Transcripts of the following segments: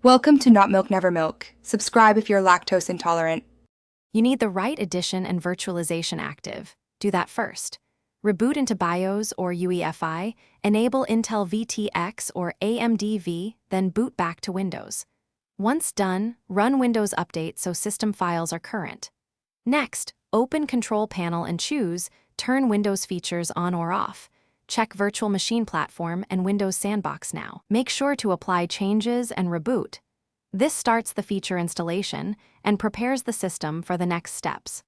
Welcome to Not Milk Never Milk. Subscribe if you're lactose intolerant. You need the right edition and virtualization active. Do that first. Reboot into BIOS or UEFI, enable Intel VTX or AMD V, then boot back to Windows. Once done, run Windows Update so system files are current. Next, open Control Panel and choose Turn Windows Features on or off. Check Virtual Machine Platform and Windows Sandbox now. Make sure to apply changes and reboot. This starts the feature installation and prepares the system for the next steps.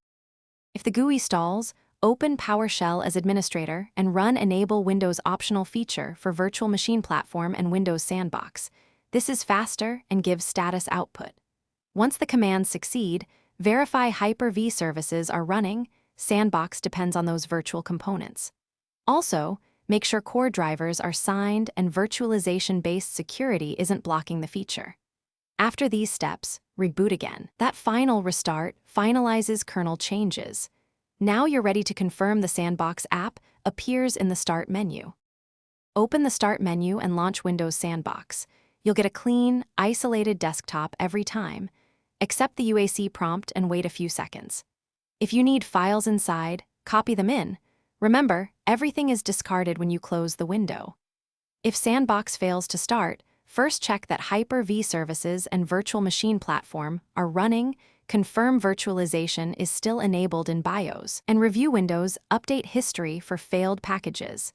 If the GUI stalls, open PowerShell as administrator and run Enable Windows optional feature for Virtual Machine Platform and Windows Sandbox. This is faster and gives status output. Once the commands succeed, verify Hyper-V services are running. Sandbox depends on those virtual components. Also, make sure core drivers are signed and virtualization-based security isn't blocking the feature. After these steps, reboot again. That final restart finalizes kernel changes. Now you're ready to confirm the Sandbox app appears in the Start menu. Open the Start menu and launch Windows Sandbox. You'll get a clean, isolated desktop every time. Accept the UAC prompt and wait a few seconds. If you need files inside, copy them in. Remember, everything is discarded when you close the window. If Sandbox fails to start, first check that Hyper-V services and Virtual Machine Platform are running, confirm virtualization is still enabled in BIOS, and review Windows Update history for failed packages.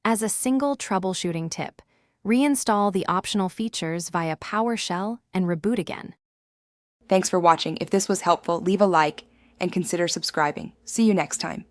As a single troubleshooting tip, reinstall the optional features via PowerShell and reboot again. Thanks for watching. If this was helpful, leave a like and consider subscribing. See you next time.